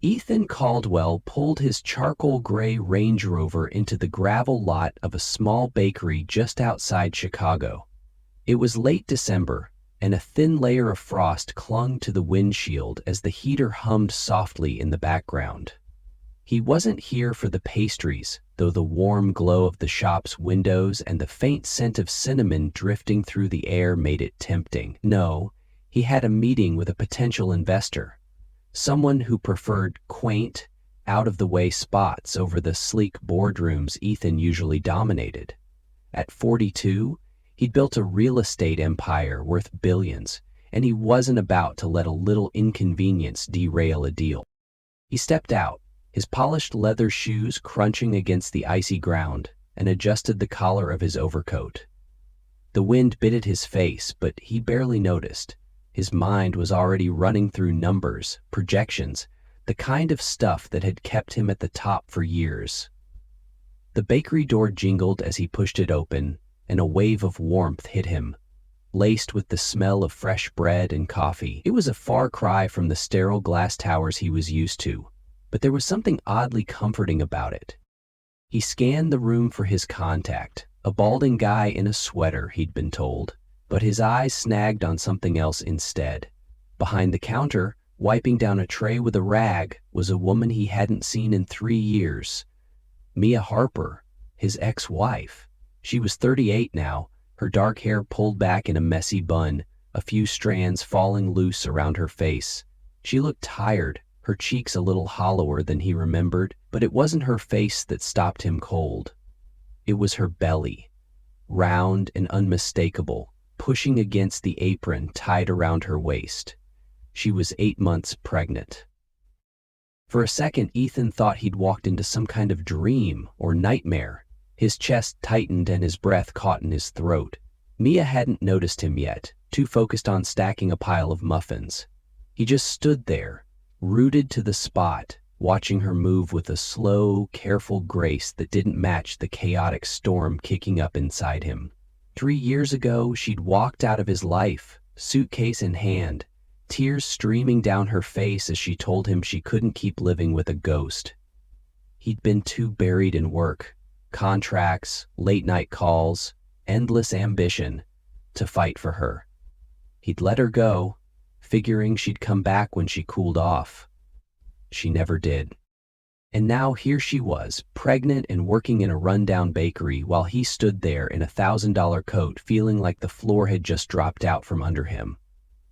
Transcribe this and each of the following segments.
Ethan Caldwell pulled his charcoal gray Range Rover into the gravel lot of a small bakery just outside Chicago. It was late December, and a thin layer of frost clung to the windshield as the heater hummed softly in the background. He wasn't here for the pastries, though the warm glow of the shop's windows and the faint scent of cinnamon drifting through the air made it tempting. No, he had a meeting with a potential investor, someone who preferred quaint, out-of-the-way spots over the sleek boardrooms Ethan usually dominated. At 42, he'd built a real estate empire worth billions, and he wasn't about to let a little inconvenience derail a deal. He stepped out, his polished leather shoes crunching against the icy ground, and adjusted the collar of his overcoat. The wind bit at his face, but he barely noticed. His mind was already running through numbers, projections, the kind of stuff that had kept him at the top for years. The bakery door jingled as he pushed it open, and a wave of warmth hit him, laced with the smell of fresh bread and coffee. It was a far cry from the sterile glass towers he was used to, but there was something oddly comforting about it. He scanned the room for his contact, a balding guy in a sweater, he'd been told, but his eyes snagged on something else instead. Behind the counter, wiping down a tray with a rag, was a woman he hadn't seen in 3 years. Mia Harper, his ex-wife. She was 38 now, her dark hair pulled back in a messy bun, a few strands falling loose around her face. She looked tired, her cheeks a little hollower than he remembered, but it wasn't her face that stopped him cold. It was her belly, round and unmistakable, pushing against the apron tied around her waist. She was 8 months pregnant. For a second, Ethan thought he'd walked into some kind of dream or nightmare. His chest tightened and his breath caught in his throat. Mia hadn't noticed him yet, too focused on stacking a pile of muffins. He just stood there, rooted to the spot, watching her move with a slow, careful grace that didn't match the chaotic storm kicking up inside him. 3 years ago, she'd walked out of his life, suitcase in hand, tears streaming down her face as she told him she couldn't keep living with a ghost. He'd been too buried in work, contracts, late-night calls, endless ambition, to fight for her. He'd let her go, figuring she'd come back when she cooled off. She never did. And now here she was, pregnant and working in a rundown bakery while he stood there in a $1,000 coat feeling like the floor had just dropped out from under him.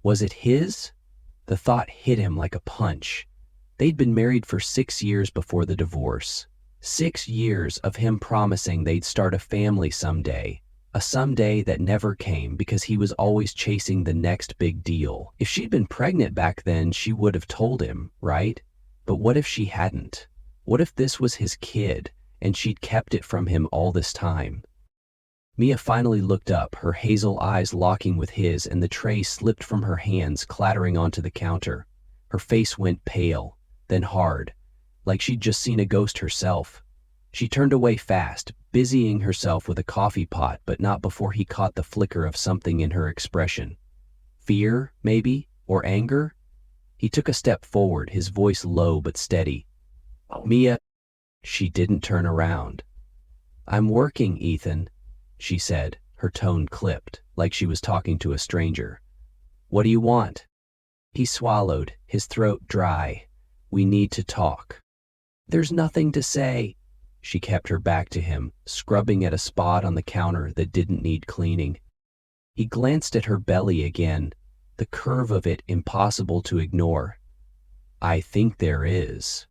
Was it his? The thought hit him like a punch. They'd been married for 6 years before the divorce. 6 years of him promising they'd start a family someday. A someday that never came because he was always chasing the next big deal. If she'd been pregnant back then, she would have told him, right? But what if she hadn't? What if this was his kid, and she'd kept it from him all this time? Mia finally looked up, her hazel eyes locking with his, and the tray slipped from her hands, clattering onto the counter. Her face went pale, then hard, like she'd just seen a ghost herself. She turned away fast, busying herself with a coffee pot, but not before he caught the flicker of something in her expression. Fear, maybe? Or anger? He took a step forward, his voice low but steady. Mia. She didn't turn around. I'm working, Ethan, she said, her tone clipped, like she was talking to a stranger. What do you want? He swallowed, his throat dry. We need to talk. There's nothing to say. She kept her back to him, scrubbing at a spot on the counter that didn't need cleaning. He glanced at her belly again, the curve of it impossible to ignore. I think there is.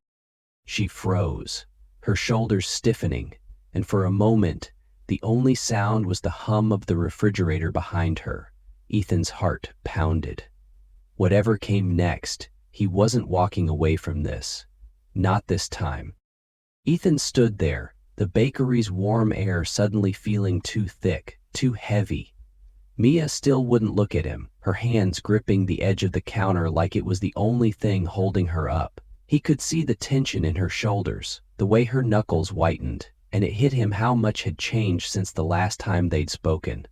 She froze, her shoulders stiffening, and for a moment, the only sound was the hum of the refrigerator behind her. Ethan's heart pounded. Whatever came next, he wasn't walking away from this. Not this time. Ethan stood there, the bakery's warm air suddenly feeling too thick, too heavy. Mia still wouldn't look at him, her hands gripping the edge of the counter like it was the only thing holding her up. He could see the tension in her shoulders, the way her knuckles whitened, and it hit him how much had changed since the last time they'd spoken.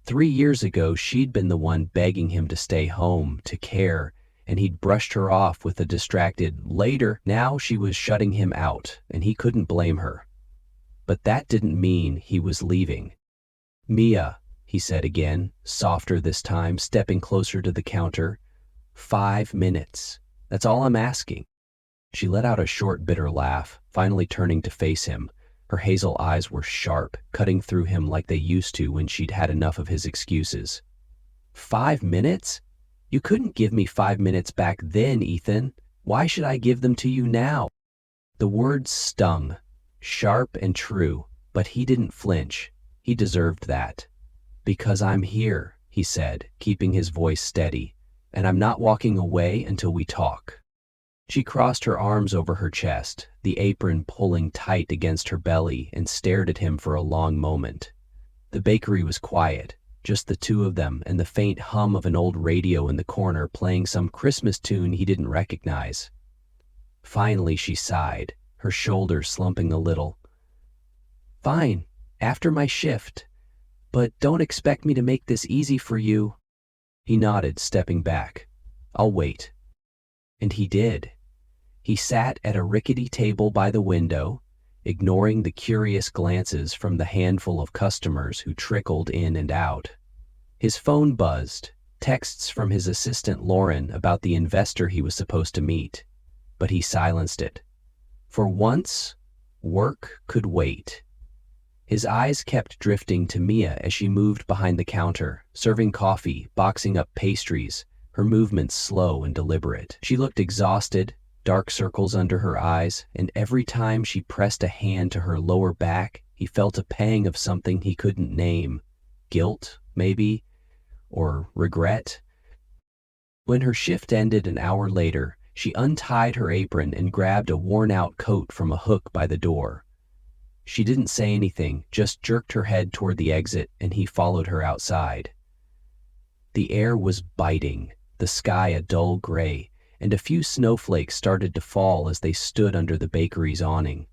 3 years ago, she'd been the one begging him to stay home, to care, and he'd brushed her off with a distracted "later." Now she was shutting him out, and he couldn't blame her. But that didn't mean he was leaving. "Mia," he said again, softer this time, stepping closer to the counter. 5 minutes. That's all I'm asking." She let out a short, bitter laugh, finally turning to face him. Her hazel eyes were sharp, cutting through him like they used to when she'd had enough of his excuses. 5 minutes? You couldn't give me 5 minutes back then, Ethan. Why should I give them to you now? The words stung, sharp and true, but he didn't flinch. He deserved that. "Because I'm here," he said, keeping his voice steady, "and I'm not walking away until we talk." She crossed her arms over her chest, the apron pulling tight against her belly, and stared at him for a long moment. The bakery was quiet, just the two of them and the faint hum of an old radio in the corner playing some Christmas tune he didn't recognize. Finally she sighed, her shoulders slumping a little. "Fine, after my shift. But don't expect me to make this easy for you." He nodded, stepping back. "I'll wait." And he did. He sat at a rickety table by the window, ignoring the curious glances from the handful of customers who trickled in and out. His phone buzzed, texts from his assistant Lauren about the investor he was supposed to meet, but he silenced it. For once, work could wait. His eyes kept drifting to Mia as she moved behind the counter, serving coffee, boxing up pastries, her movements slow and deliberate. She looked exhausted, dark circles under her eyes, and every time she pressed a hand to her lower back, he felt a pang of something he couldn't name. Guilt, maybe? Or regret? When her shift ended an hour later, she untied her apron and grabbed a worn-out coat from a hook by the door. She didn't say anything, just jerked her head toward the exit, and he followed her outside. The air was biting, the sky a dull gray, and a few snowflakes started to fall as they stood under the bakery's awning.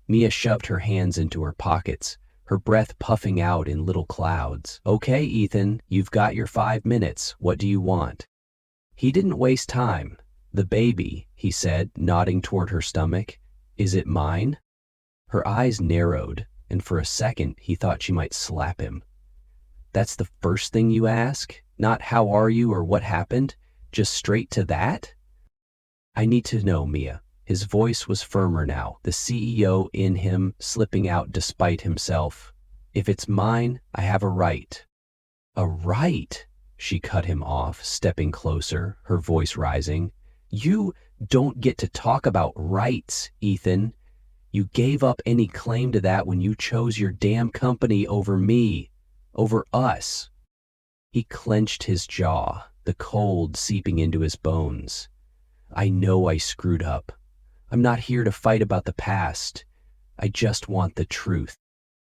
Mia shoved her hands into her pockets, her breath puffing out in little clouds. "Okay, Ethan, you've got your 5 minutes. What do you want?" He didn't waste time. "The baby," he said, nodding toward her stomach. "Is it mine?" Her eyes narrowed, and for a second he thought she might slap him. "That's the first thing you ask? Not how are you or what happened? Just straight to that?" "I need to know, Mia." His voice was firmer now, the CEO in him slipping out despite himself. "If it's mine, I have a right." "A right?" She cut him off, stepping closer, her voice rising. "You don't get to talk about rights, Ethan. You gave up any claim to that when you chose your damn company over me, over us." He clenched his jaw, the cold seeping into his bones. "I know I screwed up. I'm not here to fight about the past. I just want the truth."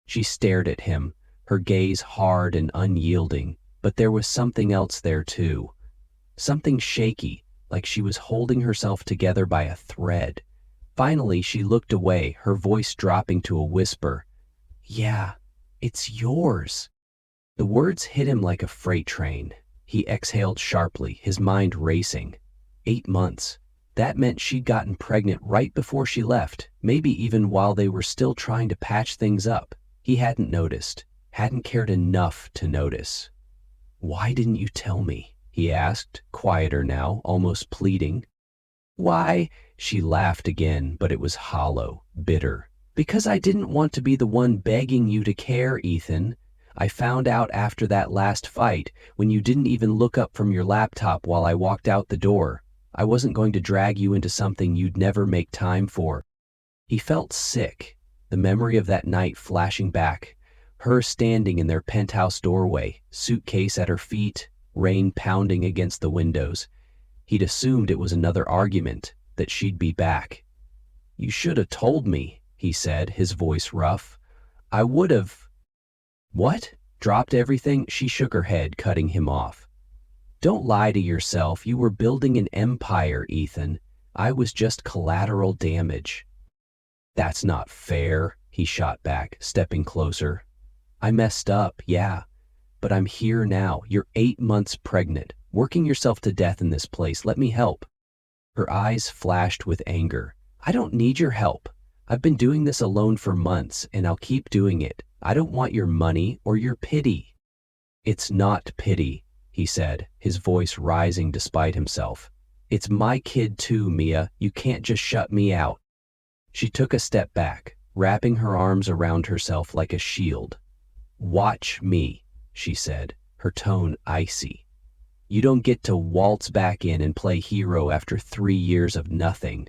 She stared at him, her gaze hard and unyielding, but there was something else there too. Something shaky, like she was holding herself together by a thread. Finally, she looked away, her voice dropping to a whisper. "Yeah, it's yours." The words hit him like a freight train. He exhaled sharply, his mind racing. 8 months. That meant she'd gotten pregnant right before she left, maybe even while they were still trying to patch things up. He hadn't noticed, hadn't cared enough to notice. "Why didn't you tell me?" he asked, quieter now, almost pleading. "Why?" She laughed again, but it was hollow, bitter. "Because I didn't want to be the one begging you to care, Ethan. I found out after that last fight, when you didn't even look up from your laptop while I walked out the door. I wasn't going to drag you into something you'd never make time for." He felt sick, the memory of that night flashing back, her standing in their penthouse doorway, suitcase at her feet, rain pounding against the windows. He'd assumed it was another argument, that she'd be back. "You should have told me," he said, his voice rough. "I would have." "What? Dropped everything?" She shook her head, cutting him off. "Don't lie to yourself. You were building an empire, Ethan. I was just collateral damage." "That's not fair," he shot back, stepping closer. "I messed up, yeah, but I'm here now. You're 8 months pregnant. Working yourself to death in this place. Let me help." Her eyes flashed with anger. "I don't need your help. I've been doing this alone for months, and I'll keep doing it. I don't want your money or your pity." "It's not pity," he said, his voice rising despite himself. "It's my kid too, Mia. You can't just shut me out." She took a step back, wrapping her arms around herself like a shield. "Watch me," she said, her tone icy. "You don't get to waltz back in and play hero after 3 years of nothing.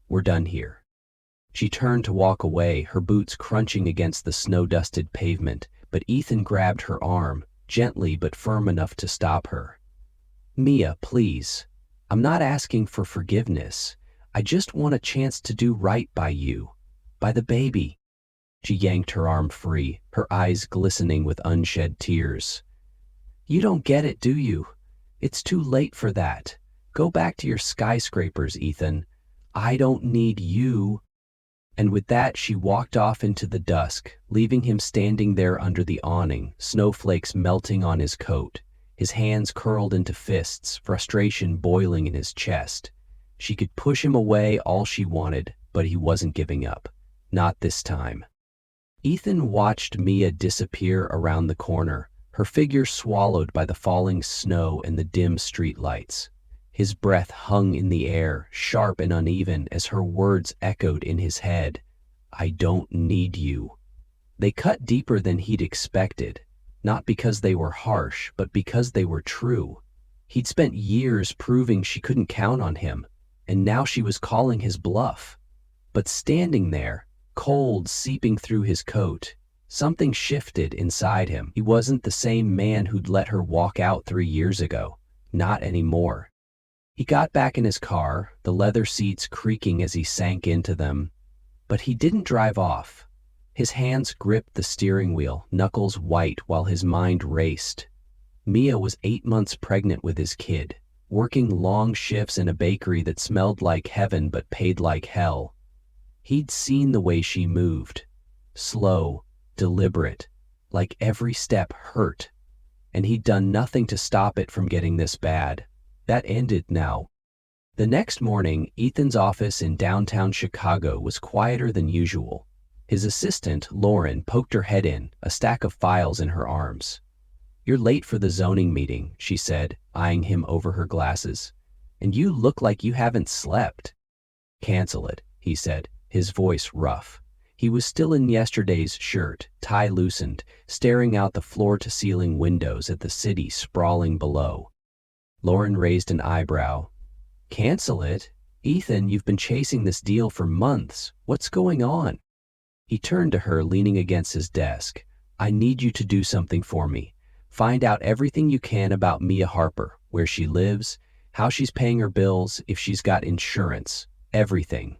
We're done here." She turned to walk away, her boots crunching against the snow-dusted pavement, but Ethan grabbed her arm, gently but firm enough to stop her. "Mia, please. I'm not asking for forgiveness. I just want a chance to do right by you, by the baby." She yanked her arm free, her eyes glistening with unshed tears. "You don't get it, do you? It's too late for that. Go back to your skyscrapers, Ethan. I don't need you." And with that, she walked off into the dusk, leaving him standing there under the awning, snowflakes melting on his coat, his hands curled into fists, frustration boiling in his chest. She could push him away all she wanted, but he wasn't giving up. Not this time. Ethan watched Mia disappear around the corner, her figure swallowed by the falling snow and the dim street lights. His breath hung in the air, sharp and uneven, as her words echoed in his head. "I don't need you." They cut deeper than he'd expected, not because they were harsh, but because they were true. He'd spent years proving she couldn't count on him, and now she was calling his bluff. But standing there, cold seeping through his coat, something shifted inside him. He wasn't the same man who'd let her walk out 3 years ago. Not anymore. He got back in his car, the leather seats creaking as he sank into them. But he didn't drive off. His hands gripped the steering wheel, knuckles white while his mind raced. Mia was 8 months pregnant with his kid, working long shifts in a bakery that smelled like heaven but paid like hell. He'd seen the way she moved. Slow, deliberate, like every step hurt. And he'd done nothing to stop it from getting this bad. That ended now. The next morning, Ethan's office in downtown Chicago was quieter than usual. His assistant, Lauren, poked her head in, a stack of files in her arms. "You're late for the zoning meeting," she said, eyeing him over her glasses. "And you look like you haven't slept." "Cancel it," he said, his voice rough. He was still in yesterday's shirt, tie loosened, staring out the floor-to-ceiling windows at the city sprawling below. Lauren raised an eyebrow. "Cancel it? Ethan, you've been chasing this deal for months. What's going on?" He turned to her, leaning against his desk. "I need you to do something for me. Find out everything you can about Mia Harper, where she lives, how she's paying her bills, if she's got insurance, everything."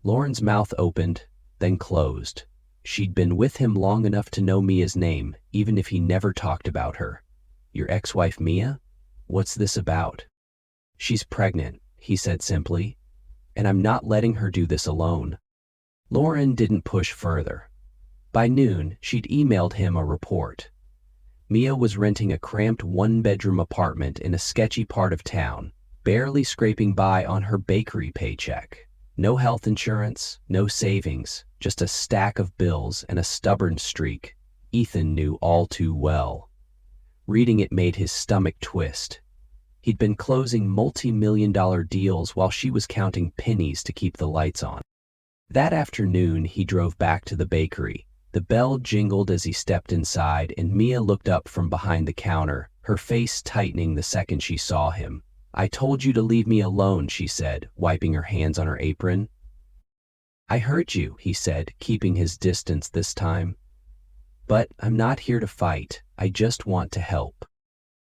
Lauren's mouth opened, then closed. She'd been with him long enough to know Mia's name, even if he never talked about her. "Your ex-wife Mia? What's this about?" "She's pregnant," he said simply, "and I'm not letting her do this alone." Lauren didn't push further. By noon, she'd emailed him a report. Mia was renting a cramped one-bedroom apartment in a sketchy part of town, barely scraping by on her bakery paycheck. No health insurance, no savings, just a stack of bills and a stubborn streak Ethan knew all too well. Reading it made his stomach twist. He'd been closing multi-million-dollar deals while she was counting pennies to keep the lights on. That afternoon, he drove back to the bakery. The bell jingled as he stepped inside, and Mia looked up from behind the counter, her face tightening the second she saw him. "I told you to leave me alone," she said, wiping her hands on her apron. "I heard you," he said, keeping his distance this time. "But I'm not here to fight. I just want to help."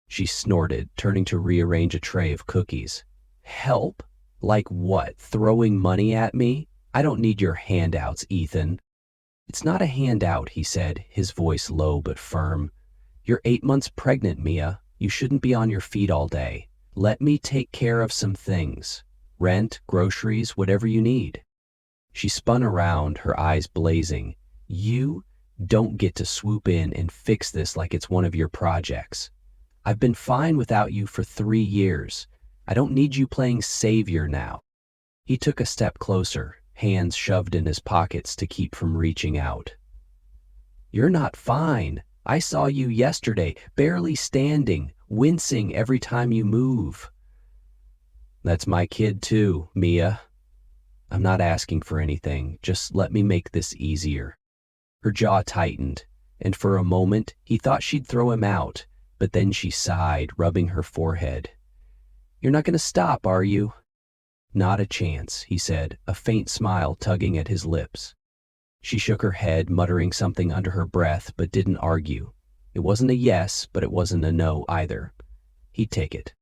She snorted, turning to rearrange a tray of cookies. "Help? Like what? Throwing money at me? I don't need your handouts, Ethan." "It's not a handout," he said, his voice low but firm. "You're 8 months pregnant, Mia. You shouldn't be on your feet all day. Let me take care of some things. Rent, groceries, whatever you need." She spun around, her eyes blazing. "You don't get to swoop in and fix this like it's one of your projects. I've been fine without you for 3 years. I don't need you playing savior now." He took a step closer, hands shoved in his pockets to keep from reaching out. "You're not fine. I saw you yesterday, barely standing, wincing every time you move." "That's my kid too, Mia. I'm not asking for anything. Just let me make this easier." Her jaw tightened, and for a moment he thought she'd throw him out, but then she sighed, rubbing her forehead. "You're not going to stop, are you?" "Not a chance," he said, a faint smile tugging at his lips. She shook her head, muttering something under her breath, but didn't argue. It wasn't a yes, but it wasn't a no either. He'd take it.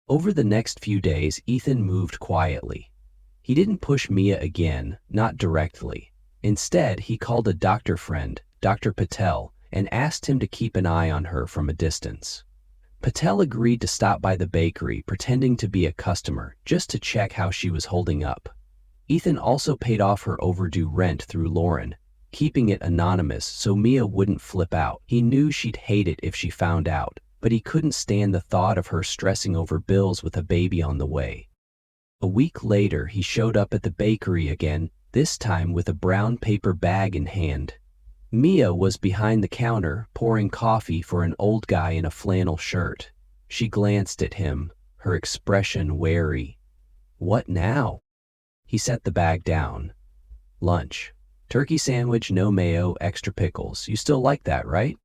Over the next few days, Ethan moved quietly. He didn't push Mia again, not directly. Instead, he called a doctor friend, Dr. Patel, and asked him to keep an eye on her from a distance. Patel agreed to stop by the bakery, pretending to be a customer, just to check how she was holding up. Ethan also paid off her overdue rent through Lauren, keeping it anonymous so Mia wouldn't flip out. He knew she'd hate it if she found out, but he couldn't stand the thought of her stressing over bills with a baby on the way. A week later, he showed up at the bakery again, this time with a brown paper bag in hand. Mia was behind the counter, pouring coffee for an old guy in a flannel shirt. She glanced at him, her expression wary. "What now?" He set the bag down. "Lunch. Turkey sandwich, no mayo, extra pickles. You still like that, right?"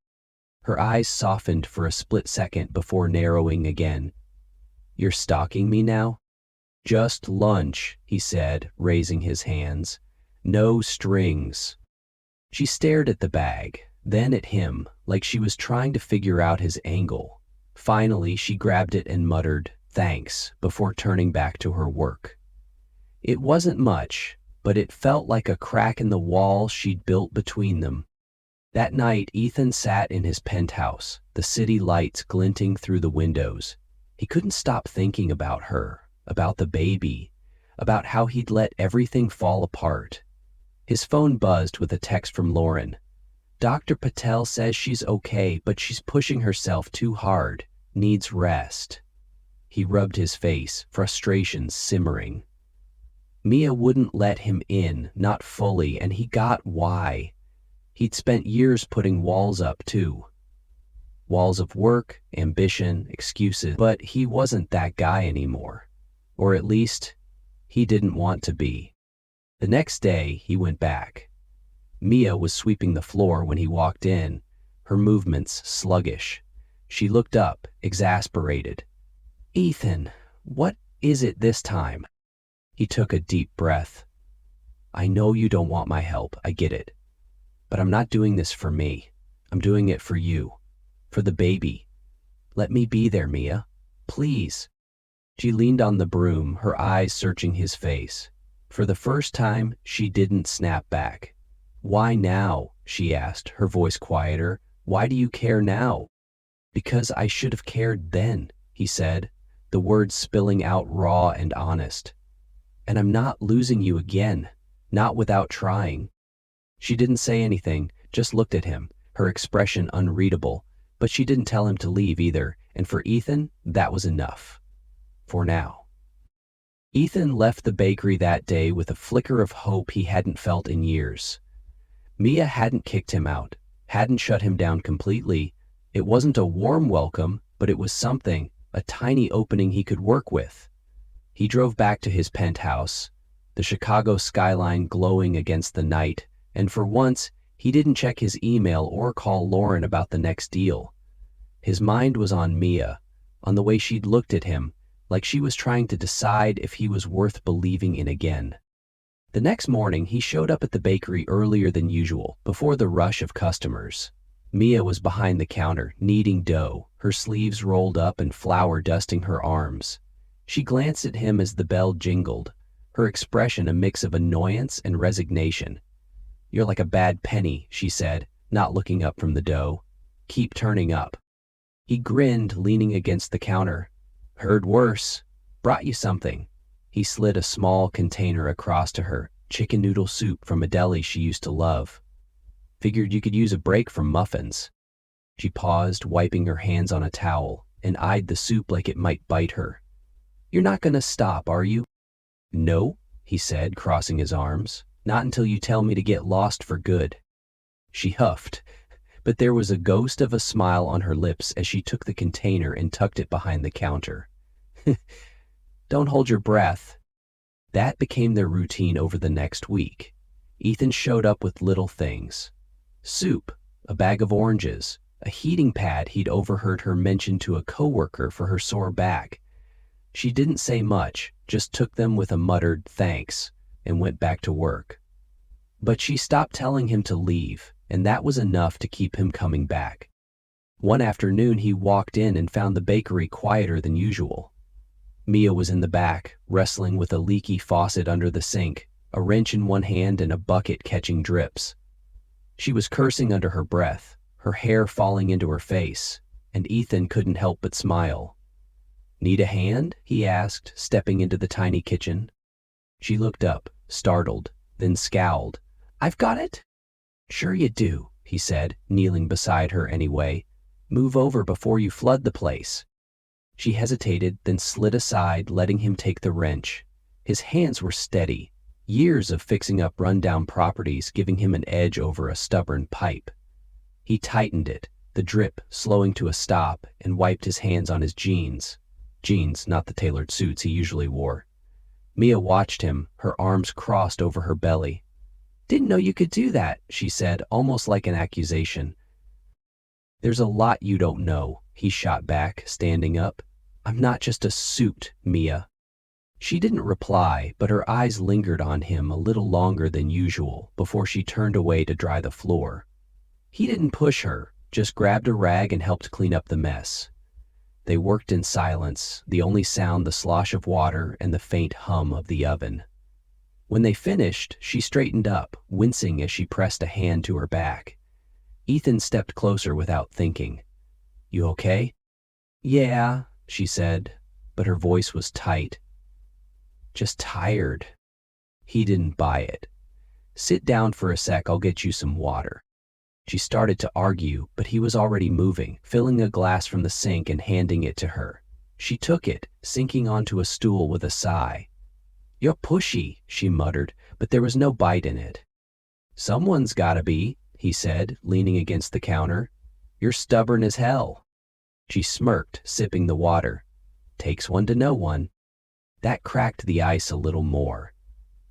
Her eyes softened for a split second before narrowing again. "You're stalking me now?" "Just lunch," he said, raising his hands. "No strings." She stared at the bag, then at him, like she was trying to figure out his angle. Finally, she grabbed it and muttered, "Thanks," before turning back to her work. It wasn't much, but it felt like a crack in the wall she'd built between them. That night, Ethan sat in his penthouse, the city lights glinting through the windows. He couldn't stop thinking about her, about the baby, about how he'd let everything fall apart. His phone buzzed with a text from Lauren. "Dr. Patel says she's okay, but she's pushing herself too hard, needs rest." He rubbed his face, frustration simmering. Mia wouldn't let him in, not fully, and he got why. He'd spent years putting walls up, too. Walls of work, ambition, excuses, but he wasn't that guy anymore. Or at least, he didn't want to be. The next day, he went back. Mia was sweeping the floor when he walked in, her movements sluggish. She looked up, exasperated. "Ethan, what is it this time?" He took a deep breath. "I know you don't want my help, I get it. But I'm not doing this for me. I'm doing it for you. For the baby. Let me be there, Mia. Please." She leaned on the broom, her eyes searching his face. For the first time, she didn't snap back. "Why now?" she asked, her voice quieter. "Why do you care now?" "Because I should have cared then," he said, the words spilling out raw and honest. "And I'm not losing you again, not without trying." She didn't say anything, just looked at him, her expression unreadable, but she didn't tell him to leave either, and for Ethan, that was enough. For now. Ethan left the bakery that day with a flicker of hope he hadn't felt in years. Mia hadn't kicked him out, hadn't shut him down completely. It wasn't a warm welcome, but it was something, a tiny opening he could work with. He drove back to his penthouse, the Chicago skyline glowing against the night, and for once, he didn't check his email or call Lauren about the next deal. His mind was on Mia, on the way she'd looked at him, like she was trying to decide if he was worth believing in again. The next morning, he showed up at the bakery earlier than usual, before the rush of customers. Mia was behind the counter, kneading dough, her sleeves rolled up and flour dusting her arms. She glanced at him as the bell jingled, her expression a mix of annoyance and resignation. "You're like a bad penny," she said, not looking up from the dough. "Keep turning up." He grinned, leaning against the counter. "Heard worse. Brought you something." He slid a small container across to her, chicken noodle soup from a deli she used to love. "Figured you could use a break from muffins." She paused, wiping her hands on a towel, and eyed the soup like it might bite her. "You're not gonna stop, are you?" "No," he said, crossing his arms. "Not until you tell me to get lost for good." She huffed, but there was a ghost of a smile on her lips as she took the container and tucked it behind the counter. "Don't hold your breath." That became their routine over the next week. Ethan showed up with little things. Soup, a bag of oranges, a heating pad he'd overheard her mention to a coworker for her sore back. She didn't say much, just took them with a muttered thanks and went back to work. But she stopped telling him to leave, and that was enough to keep him coming back. One afternoon he walked in and found the bakery quieter than usual. Mia was in the back, wrestling with a leaky faucet under the sink, a wrench in one hand and a bucket catching drips. She was cursing under her breath, her hair falling into her face, and Ethan couldn't help but smile. "Need a hand?" he asked, stepping into the tiny kitchen. She looked up, startled, then scowled. "I've got it?" "Sure you do," he said, kneeling beside her anyway. "Move over before you flood the place." She hesitated, then slid aside, letting him take the wrench. His hands were steady, years of fixing up rundown properties giving him an edge over a stubborn pipe. He tightened it, the drip slowing to a stop, and wiped his hands on his jeans. Jeans, not the tailored suits he usually wore. Mia watched him, her arms crossed over her belly. "Didn't know you could do that," she said, almost like an accusation. "There's a lot you don't know," he shot back, standing up. "I'm not just a suit, Mia." She didn't reply, but her eyes lingered on him a little longer than usual before she turned away to dry the floor. He didn't push her, just grabbed a rag and helped clean up the mess. They worked in silence, the only sound the slosh of water and the faint hum of the oven. When they finished, she straightened up, wincing as she pressed a hand to her back. Ethan stepped closer without thinking. "You okay?" "Yeah," she said, but her voice was tight. "Just tired." He didn't buy it. "Sit down for a sec, I'll get you some water." She started to argue, but he was already moving, filling a glass from the sink and handing it to her. She took it, sinking onto a stool with a sigh. "You're pushy," she muttered, but there was no bite in it. "Someone's gotta be," he said, leaning against the counter. "You're stubborn as hell." She smirked, sipping the water. "Takes one to know one." That cracked the ice a little more.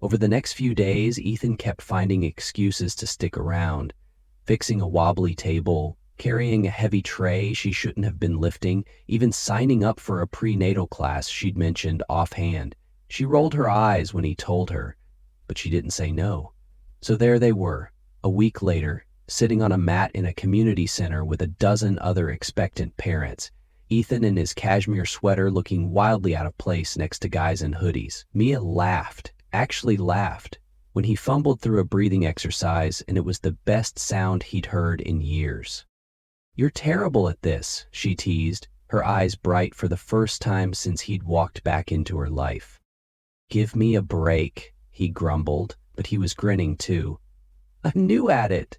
Over the next few days, Ethan kept finding excuses to stick around. Fixing a wobbly table, carrying a heavy tray she shouldn't have been lifting, even signing up for a prenatal class she'd mentioned offhand. She rolled her eyes when he told her, but she didn't say no. So there they were, a week later, sitting on a mat in a community center with a dozen other expectant parents. Ethan in his cashmere sweater looking wildly out of place next to guys in hoodies. Mia laughed, actually laughed, when he fumbled through a breathing exercise, and it was the best sound he'd heard in years. "You're terrible at this," she teased, her eyes bright for the first time since he'd walked back into her life. "Give me a break," he grumbled, but he was grinning too. "I'm new at it."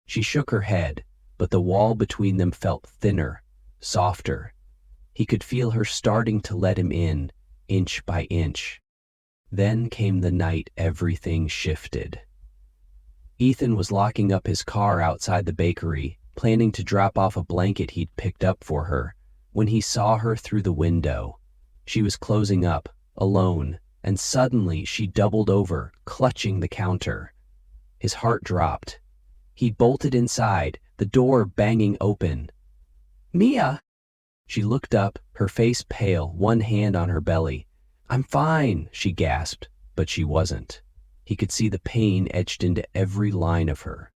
She shook her head, but the wall between them felt thinner, softer. He could feel her starting to let him in, inch by inch. Then came the night everything shifted. Ethan was locking up his car outside the bakery, planning to drop off a blanket he'd picked up for her, when he saw her through the window. She was closing up, alone, and suddenly she doubled over, clutching the counter. His heart dropped. He bolted inside, the door banging open. "Mia!" She looked up, her face pale, one hand on her belly. "I'm fine," she gasped, but she wasn't. He could see the pain etched into every line of her.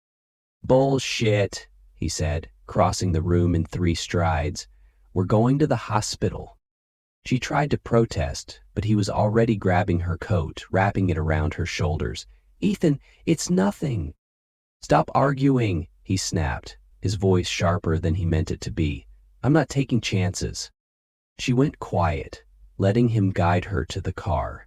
"Bullshit," he said, crossing the room in 3 strides. "We're going to the hospital." She tried to protest, but he was already grabbing her coat, wrapping it around her shoulders. "Ethan, it's nothing." "Stop arguing," he snapped, his voice sharper than he meant it to be. "I'm not taking chances." She went quiet, letting him guide her to the car.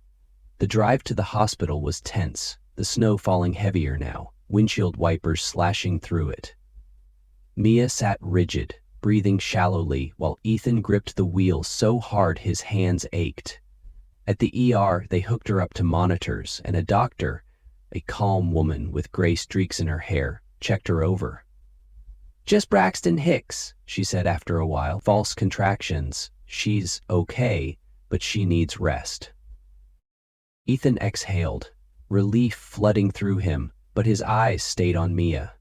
The drive to the hospital was tense, the snow falling heavier now, windshield wipers slashing through it. Mia sat rigid, breathing shallowly while Ethan gripped the wheel so hard his hands ached. At the ER, they hooked her up to monitors, and a doctor, a calm woman with gray streaks in her hair, checked her over. "Just Braxton Hicks," she said after a while. "False contractions. She's okay, but she needs rest." Ethan exhaled, relief flooding through him, but his eyes stayed on Mia.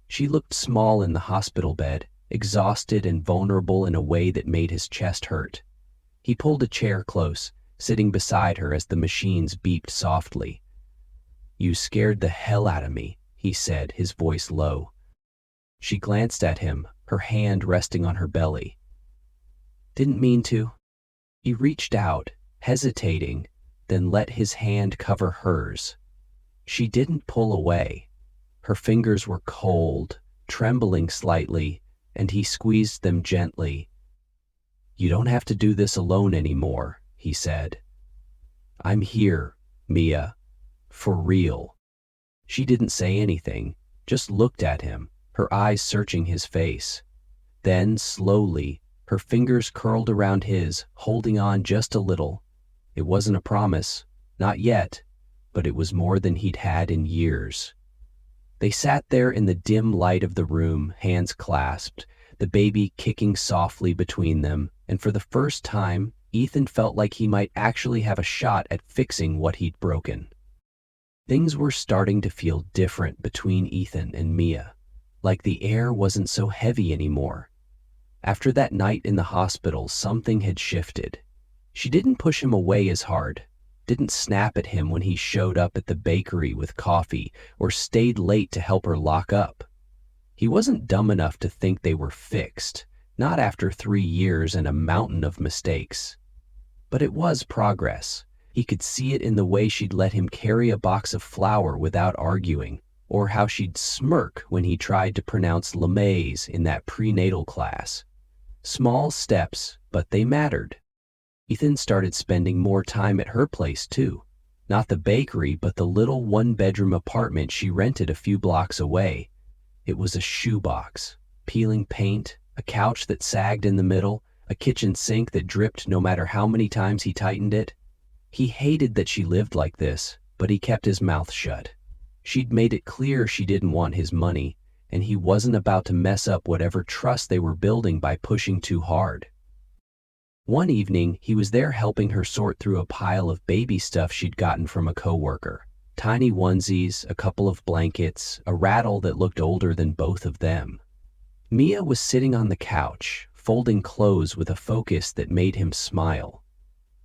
She looked small in the hospital bed, exhausted and vulnerable in a way that made his chest hurt. He pulled a chair close, sitting beside her as the machines beeped softly. "You scared the hell out of me," he said, his voice low. She glanced at him, her hand resting on her belly. "Didn't mean to." He reached out, hesitating, then let his hand cover hers. She didn't pull away. Her fingers were cold, trembling slightly, and he squeezed them gently. "You don't have to do this alone anymore," he said. "I'm here, Mia, for real." She didn't say anything, just looked at him, her eyes searching his face. Then, slowly, her fingers curled around his, holding on just a little. It wasn't a promise, not yet, but it was more than he'd had in years. They sat there in the dim light of the room, hands clasped, the baby kicking softly between them, and for the first time, Ethan felt like he might actually have a shot at fixing what he'd broken. Things were starting to feel different between Ethan and Mia, like the air wasn't so heavy anymore. After that night in the hospital, something had shifted. She didn't push him away as hard, didn't snap at him when he showed up at the bakery with coffee or stayed late to help her lock up. He wasn't dumb enough to think they were fixed, not after 3 years and a mountain of mistakes. But it was progress. He could see it in the way she'd let him carry a box of flour without arguing, or how she'd smirk when he tried to pronounce LeMays in that prenatal class. Small steps, but they mattered. Ethan started spending more time at her place too. Not the bakery, but the little one-bedroom apartment she rented a few blocks away. It was a shoebox, peeling paint, a couch that sagged in the middle, a kitchen sink that dripped no matter how many times he tightened it. He hated that she lived like this, but he kept his mouth shut. She'd made it clear she didn't want his money, and he wasn't about to mess up whatever trust they were building by pushing too hard. One evening, he was there helping her sort through a pile of baby stuff she'd gotten from a coworker. Tiny onesies, a couple of blankets, a rattle that looked older than both of them. Mia was sitting on the couch, folding clothes with a focus that made him smile.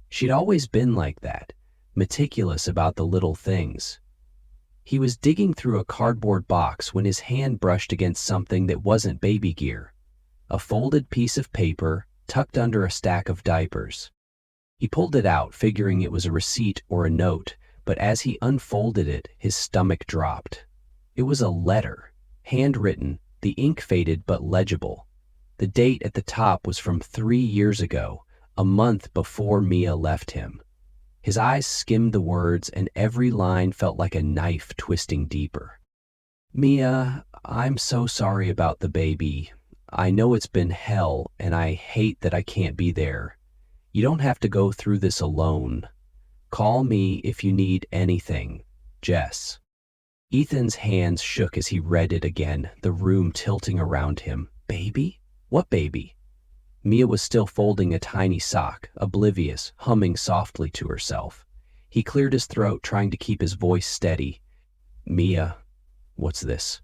She'd always been like that, meticulous about the little things. He was digging through a cardboard box when his hand brushed against something that wasn't baby gear. A folded piece of paper tucked under a stack of diapers. He pulled it out, figuring it was a receipt or a note, but as he unfolded it, his stomach dropped. It was a letter, handwritten, the ink faded but legible. The date at the top was from 3 years ago, a month before Mia left him. His eyes skimmed the words, and every line felt like a knife twisting deeper. "Mia, I'm so sorry about the baby. I know it's been hell, and I hate that I can't be there. You don't have to go through this alone. Call me if you need anything. Jess." Ethan's hands shook as he read it again, the room tilting around him. Baby? What baby? Mia was still folding a tiny sock, oblivious, humming softly to herself. He cleared his throat, trying to keep his voice steady. "Mia, what's this?"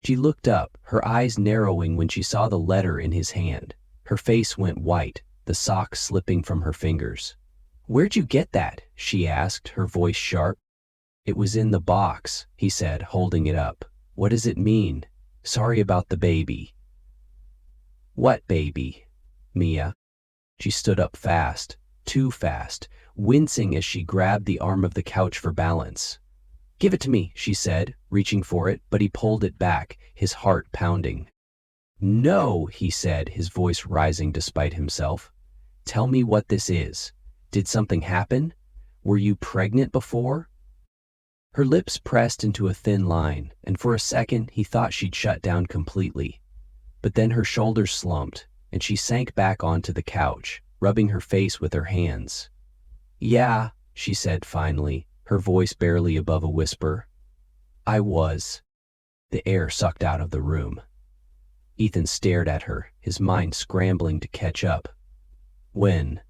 She looked up, her eyes narrowing when she saw the letter in his hand. Her face went white, the sock slipping from her fingers. "Where'd you get that?" she asked, her voice sharp. "It was in the box," he said, holding it up. "What does it mean? Sorry about the baby." "What baby, Mia?" She stood up fast, too fast, wincing as she grabbed the arm of the couch for balance. "Give it to me," she said, reaching for it, but he pulled it back, his heart pounding. "No," he said, his voice rising despite himself. "Tell me what this is. Did something happen? Were you pregnant before?" Her lips pressed into a thin line, and for a second he thought she'd shut down completely. But then her shoulders slumped, and she sank back onto the couch, rubbing her face with her hands. "Yeah," she said finally, her voice barely above a whisper. "I was." The air sucked out of the room. Ethan stared at her, his mind scrambling to catch up. "When?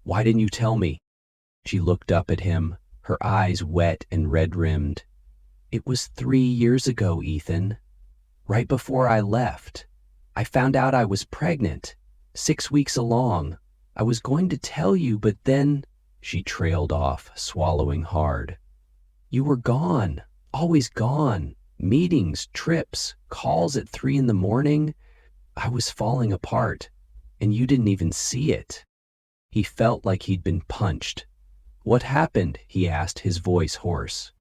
Why didn't you tell me?" She looked up at him, her eyes wet and red-rimmed. "It was 3 years ago, Ethan. Right before I left. I found out I was pregnant, 6 weeks along. I was going to tell you, but then—" She trailed off, swallowing hard. "You were gone, always gone. Meetings, trips, calls at 3 in the morning. I was falling apart, and you didn't even see it." He felt like he'd been punched. "What happened?" he asked, his voice hoarse.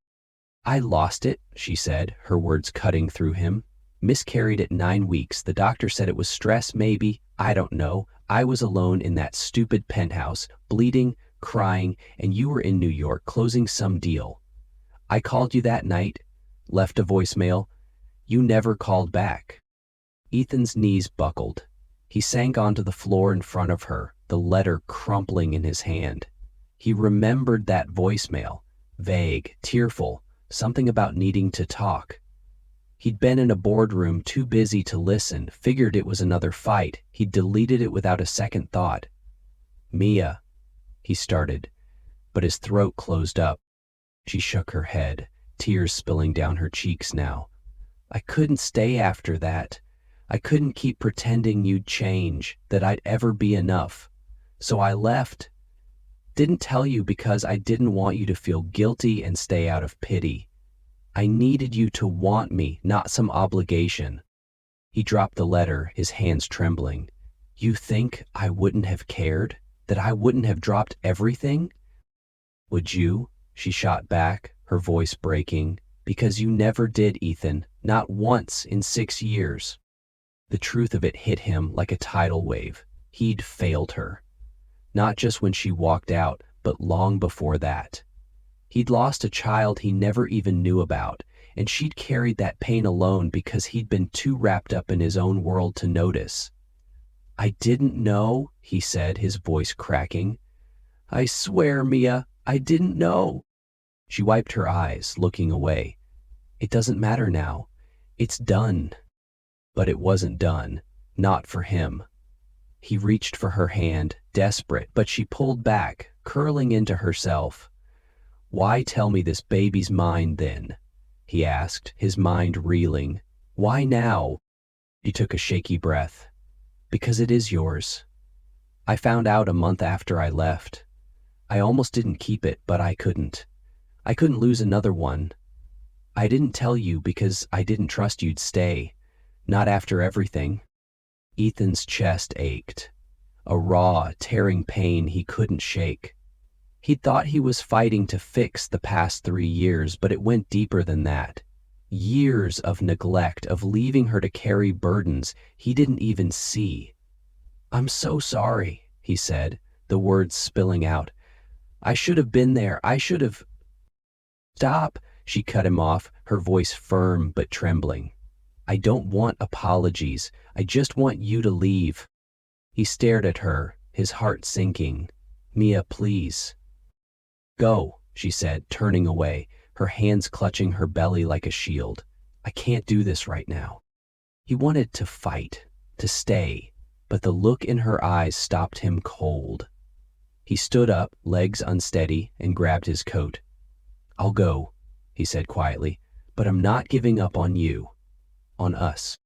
"I lost it," she said, her words cutting through him. "Miscarried at 9 weeks. The doctor said it was stress, maybe. I don't know. I was alone in that stupid penthouse, bleeding, crying, and you were in New York closing some deal. I called you that night, left a voicemail. You never called back." Ethan's knees buckled. He sank onto the floor in front of her, the letter crumpling in his hand. He remembered that voicemail, vague, tearful, something about needing to talk. He'd been in a boardroom, too busy to listen, figured it was another fight. He'd deleted it without a second thought. "Mia," he started, but his throat closed up. She shook her head, tears spilling down her cheeks now. "I couldn't stay after that. I couldn't keep pretending you'd change, that I'd ever be enough. So I left. Didn't tell you because I didn't want you to feel guilty and stay out of pity. I needed you to want me, not some obligation." He dropped the letter, his hands trembling. "You think I wouldn't have cared? That I wouldn't have dropped everything?" "Would you?" she shot back, her voice breaking. "Because you never did, Ethan. Not once in 6 years." The truth of it hit him like a tidal wave. He'd failed her. Not just when she walked out, but long before that. He'd lost a child he never even knew about, and she'd carried that pain alone because he'd been too wrapped up in his own world to notice. "I didn't know," he said, his voice cracking. "I swear, Mia, I didn't know." She wiped her eyes, looking away. "It doesn't matter now. It's done." But it wasn't done. Not for him. He reached for her hand, desperate, but she pulled back, curling into herself. "Why tell me this baby's mine then?" he asked, his mind reeling. "Why now?" She took a shaky breath. "Because it is yours. I found out a month after I left. I almost didn't keep it, but I couldn't. I couldn't lose another one. I didn't tell you because I didn't trust you'd stay. Not after everything." Ethan's chest ached. A raw, tearing pain he couldn't shake. He'd thought he was fighting to fix the past 3 years, but it went deeper than that. Years of neglect, of leaving her to carry burdens he didn't even see. "I'm so sorry," he said, the words spilling out. "I should have been there. I should have—" "Stop," she cut him off, her voice firm but trembling. "I don't want apologies. I just want you to leave." He stared at her, his heart sinking. "Mia, please." "Go," she said, turning away, her hands clutching her belly like a shield. "I can't do this right now." He wanted to fight, to stay, but the look in her eyes stopped him cold. He stood up, legs unsteady, and grabbed his coat. "I'll go," he said quietly, "but I'm not giving up on you. On us."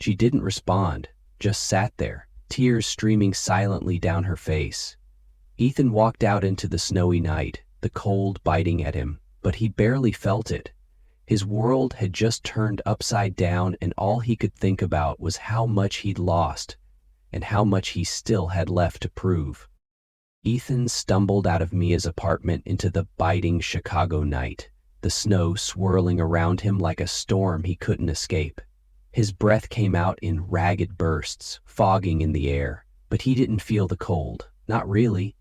She didn't respond, just sat there, tears streaming silently down her face. Ethan walked out into the snowy night, the cold biting at him, but he barely felt it. His world had just turned upside down, and all he could think about was how much he'd lost and how much he still had left to prove. Ethan stumbled out of Mia's apartment into the biting Chicago night, the snow swirling around him like a storm he couldn't escape. His breath came out in ragged bursts, fogging in the air, but he didn't feel the cold, not really.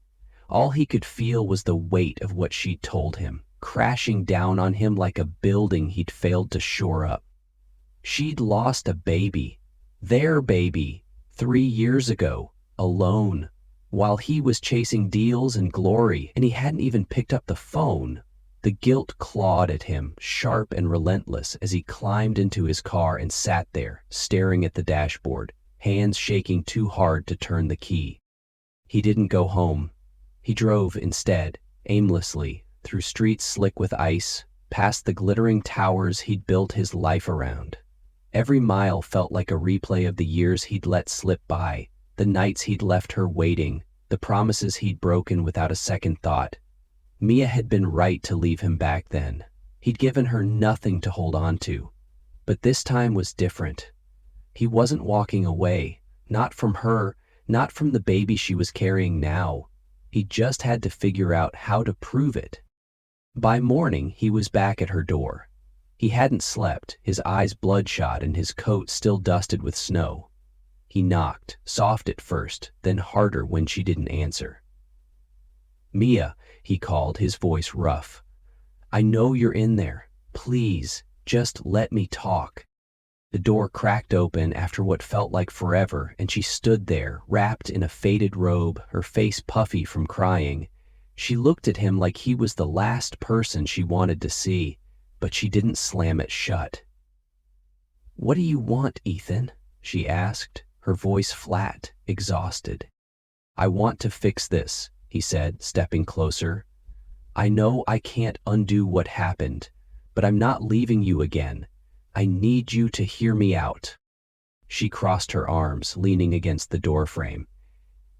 All he could feel was the weight of what she'd told him, crashing down on him like a building he'd failed to shore up. She'd lost a baby, Their baby, 3 years ago, alone, while he was chasing deals and glory and he hadn't even picked up the phone. The guilt clawed at him, sharp and relentless, as he climbed into his car and sat there, staring at the dashboard, hands shaking too hard to turn the key. He didn't go home. He drove instead, aimlessly, through streets slick with ice, past the glittering towers he'd built his life around. Every mile felt like a replay of the years he'd let slip by, the nights he'd left her waiting, the promises he'd broken without a second thought. Mia had been right to leave him back then. He'd given her nothing to hold on to. But this time was different. He wasn't walking away, not from her, not from the baby she was carrying now. He just had to figure out how to prove it. By morning, he was back at her door. He hadn't slept, his eyes bloodshot and his coat still dusted with snow. He knocked, soft at first, then harder when she didn't answer. "Mia," he called, his voice rough. "I know you're in there. Please, just let me talk." The door cracked open after what felt like forever, and she stood there, wrapped in a faded robe, her face puffy from crying. She looked at him like he was the last person she wanted to see, but she didn't slam it shut. "What do you want, Ethan?" she asked, her voice flat, exhausted. "I want to fix this," he said, stepping closer. "I know I can't undo what happened, but I'm not leaving you again. I need you to hear me out." She crossed her arms, leaning against the doorframe.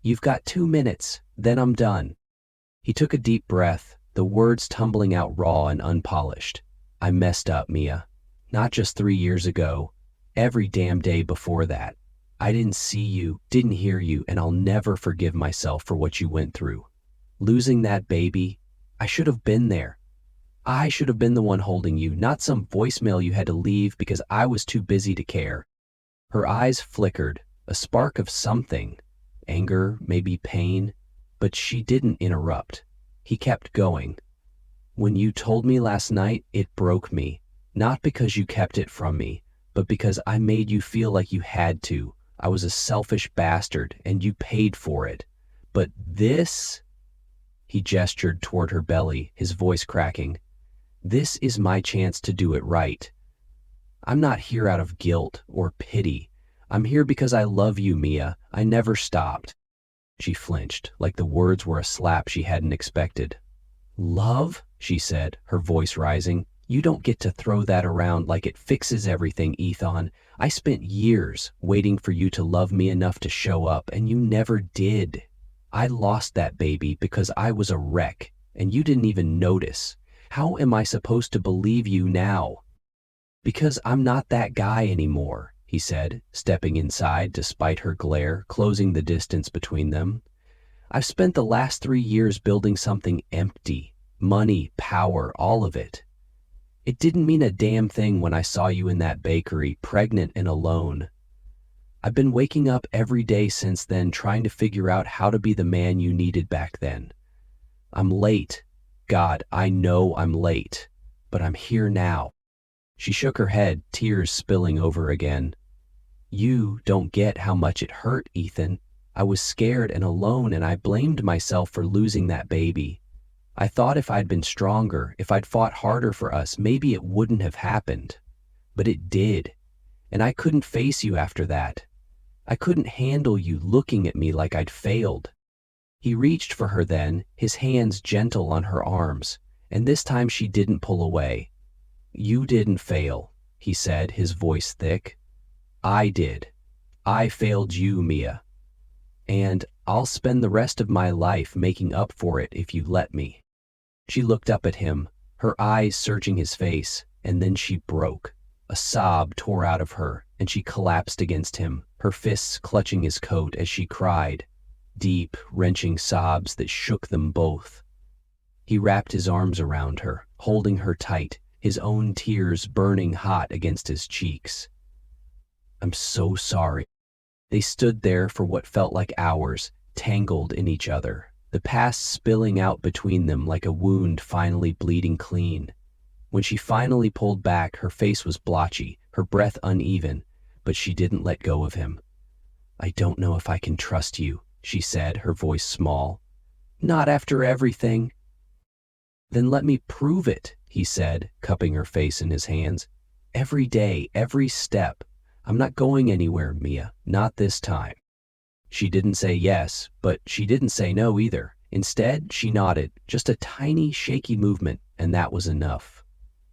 "You've got 2 minutes, then I'm done." He took a deep breath, the words tumbling out raw and unpolished. "I messed up, Mia. Not just 3 years ago. Every damn day before that. I didn't see you, didn't hear you, and I'll never forgive myself for what you went through. Losing that baby, I should have been there. I should have been the one holding you, not some voicemail you had to leave because I was too busy to care." Her eyes flickered, a spark of something, anger, maybe pain, but she didn't interrupt. He kept going. "When you told me last night, it broke me, not because you kept it from me, but because I made you feel like you had to. I was a selfish bastard, and you paid for it. But this," he gestured toward her belly, his voice cracking, "this is my chance to do it right. I'm not here out of guilt or pity. I'm here because I love you, Mia. I never stopped." She flinched, like the words were a slap she hadn't expected. "Love?" she said, her voice rising. "You don't get to throw that around like it fixes everything, Ethan. I spent years waiting for you to love me enough to show up, and you never did. I lost that baby because I was a wreck, and you didn't even notice. How am I supposed to believe you now?" "Because I'm not that guy anymore," he said, stepping inside despite her glare, closing the distance between them. "I've spent the last 3 years building something empty. Money, power, all of it. It didn't mean a damn thing when I saw you in that bakery, pregnant and alone. I've been waking up every day since then trying to figure out how to be the man you needed back then. I'm late. God, I know I'm late, but I'm here now." She shook her head, tears spilling over again. "You don't get how much it hurt, Ethan. I was scared and alone, and I blamed myself for losing that baby. I thought if I'd been stronger, if I'd fought harder for us, maybe it wouldn't have happened. But it did, and I couldn't face you after that. I couldn't handle you looking at me like I'd failed." He reached for her then, his hands gentle on her arms, and this time she didn't pull away. "You didn't fail," he said, his voice thick. "I did. I failed you, Mia. And I'll spend the rest of my life making up for it if you let me." She looked up at him, her eyes searching his face, and then she broke. A sob tore out of her, and she collapsed against him, her fists clutching his coat as she cried, deep, wrenching sobs that shook them both. He wrapped his arms around her, holding her tight, his own tears burning hot against his cheeks. "I'm so sorry." They stood there for what felt like hours, tangled in each other, the past spilling out between them like a wound finally bleeding clean. When she finally pulled back, her face was blotchy, her breath uneven, but she didn't let go of him. "I don't know if I can trust you," she said, her voice small. "Not after everything." "Then let me prove it," he said, cupping her face in his hands. "Every day, every step. I'm not going anywhere, Mia, not this time." She didn't say yes, but she didn't say no either. Instead, she nodded, just a tiny, shaky movement, and that was enough.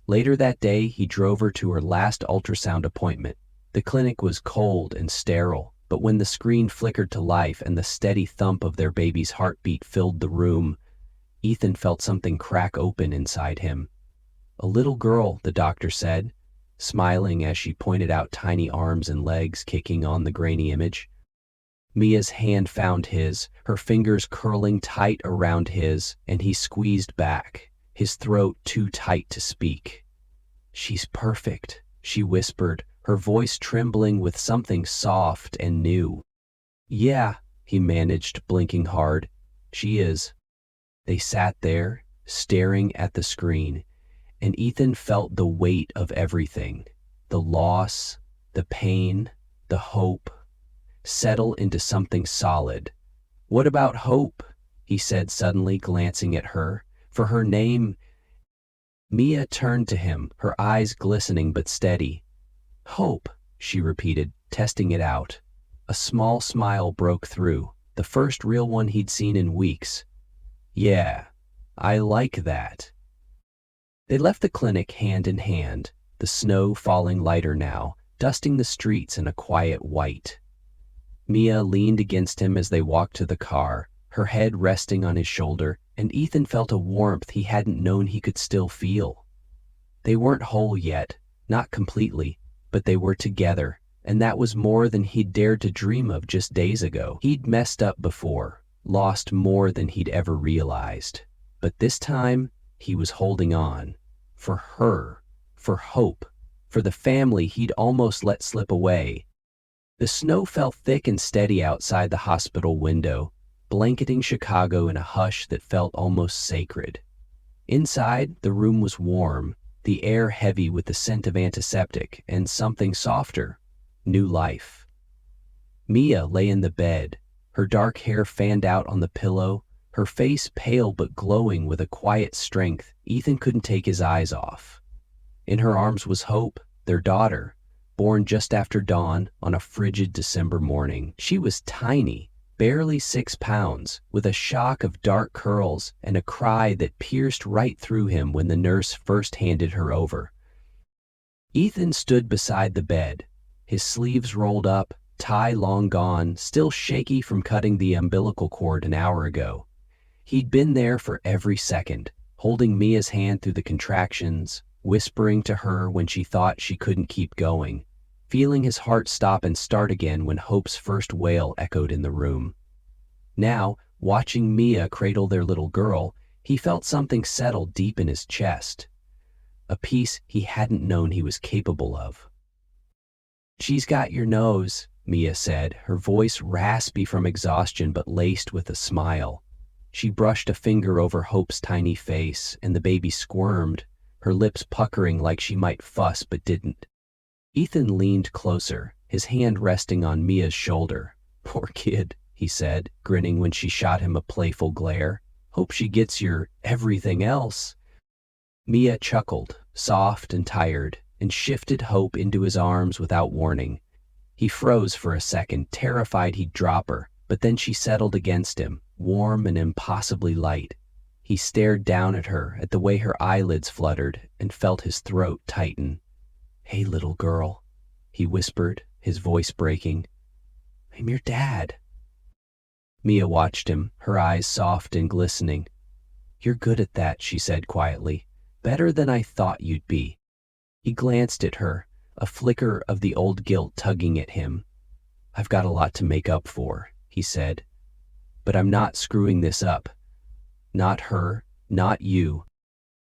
Later that day, he drove her to her last ultrasound appointment. The clinic was cold and sterile, but when the screen flickered to life and the steady thump of their baby's heartbeat filled the room, Ethan felt something crack open inside him. "A little girl," the doctor said, smiling as she pointed out tiny arms and legs kicking on the grainy image. Mia's hand found his, her fingers curling tight around his, and he squeezed back, his throat too tight to speak. "She's perfect," she whispered, her voice trembling with something soft and new. "Yeah," he managed, blinking hard. "She is." They sat there, staring at the screen, and Ethan felt the weight of everything, the loss, the pain, the hope, settle into something solid. "What about hope?" he said suddenly, glancing at her. For her name, Mia turned to him, her eyes glistening but steady. "Hope," she repeated, testing it out. A small smile broke through, the first real one he'd seen in weeks. "Yeah, I like that." They left the clinic hand in hand, the snow falling lighter now, dusting the streets in a quiet white. Mia leaned against him as they walked to the car, her head resting on his shoulder, and Ethan felt a warmth he hadn't known he could still feel. They weren't whole yet, not completely, but they were together, and that was more than he'd dared to dream of just days ago. He'd messed up before, lost more than he'd ever realized. But this time, he was holding on. For her, for hope, for the family he'd almost let slip away. The snow fell thick and steady outside the hospital window, blanketing Chicago in a hush that felt almost sacred. Inside, the room was warm, the air heavy with the scent of antiseptic and something softer, new life. Mia lay in the bed, her dark hair fanned out on the pillow, her face pale but glowing with a quiet strength Ethan couldn't take his eyes off. In her arms was Hope, their daughter, born just after dawn on a frigid December morning. She was tiny, barely 6 pounds, with a shock of dark curls and a cry that pierced right through him when the nurse first handed her over. Ethan stood beside the bed, his sleeves rolled up, tie long gone, still shaky from cutting the umbilical cord an hour ago. He'd been there for every second, holding Mia's hand through the contractions, whispering to her when she thought she couldn't keep going, feeling his heart stop and start again when Hope's first wail echoed in the room. Now, watching Mia cradle their little girl, he felt something settle deep in his chest, a peace he hadn't known he was capable of. "She's got your nose," Mia said, her voice raspy from exhaustion but laced with a smile. She brushed a finger over Hope's tiny face, and the baby squirmed, her lips puckering like she might fuss but didn't. Ethan leaned closer, his hand resting on Mia's shoulder. "Poor kid," he said, grinning when she shot him a playful glare. "Hope she gets your everything else." Mia chuckled, soft and tired, and shifted Hope into his arms without warning. He froze for a second, terrified he'd drop her, but then she settled against him, warm and impossibly light. He stared down at her, at the way her eyelids fluttered, and felt his throat tighten. "Hey, little girl," he whispered, his voice breaking. "I'm your dad." Mia watched him, her eyes soft and glistening. "You're good at that," she said quietly. "Better than I thought you'd be." He glanced at her, a flicker of the old guilt tugging at him. "I've got a lot to make up for," he said. "But I'm not screwing this up. Not her, not you."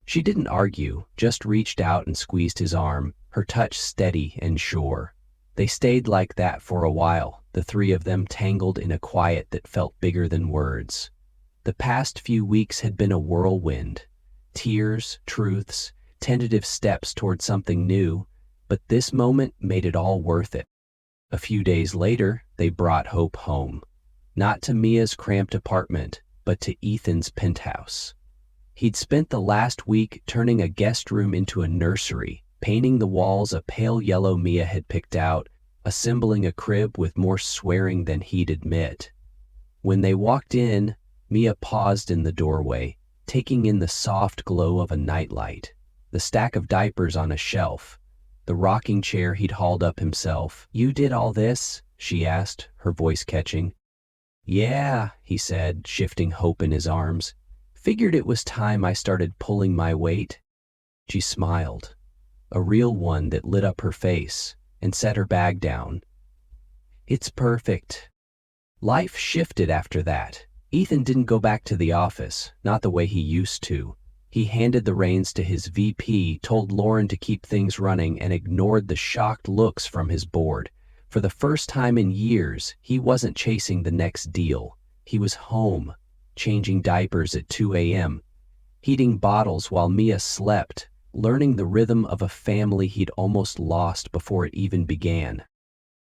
She didn't argue, just reached out and squeezed his arm, her touch steady and sure. They stayed like that for a while, the three of them tangled in a quiet that felt bigger than words. The past few weeks had been a whirlwind. Tears, truths, tentative steps toward something new, but this moment made it all worth it. A few days later, they brought Hope home. Not to Mia's cramped apartment, but to Ethan's penthouse. He'd spent the last week turning a guest room into a nursery, painting the walls a pale yellow Mia had picked out, assembling a crib with more swearing than he'd admit. When they walked in, Mia paused in the doorway, taking in the soft glow of a nightlight, the stack of diapers on a shelf, the rocking chair he'd hauled up himself. "You did all this?" she asked, her voice catching. "Yeah," he said, shifting Hope in his arms. "Figured it was time I started pulling my weight." She smiled, a real one that lit up her face, and set her bag down. "It's perfect." Life shifted after that. Ethan didn't go back to the office, not the way he used to. He handed the reins to his VP, told Lauren to keep things running, and ignored the shocked looks from his board. For the first time in years, he wasn't chasing the next deal. He was home, changing diapers at 2 a.m., heating bottles while Mia slept, learning the rhythm of a family he'd almost lost before it even began.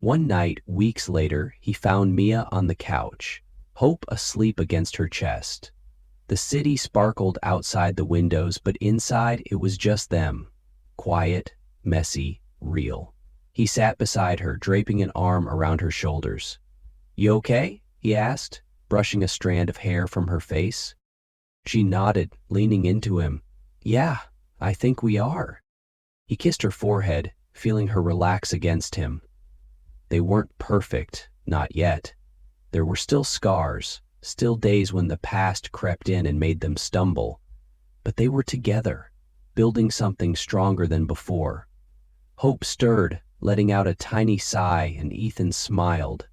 One night, weeks later, he found Mia on the couch, Hope asleep against her chest. The city sparkled outside the windows, but inside it was just them. Quiet, messy, real. He sat beside her, draping an arm around her shoulders. "You okay?" he asked, brushing a strand of hair from her face. She nodded, leaning into him. "Yeah, I think we are." He kissed her forehead, feeling her relax against him. They weren't perfect, not yet. There were still scars, still days when the past crept in and made them stumble. But they were together, building something stronger than before. Hope stirred, letting out a tiny sigh, and Ethan smiled.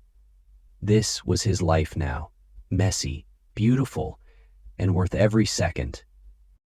This was his life now, messy, beautiful, and worth every second.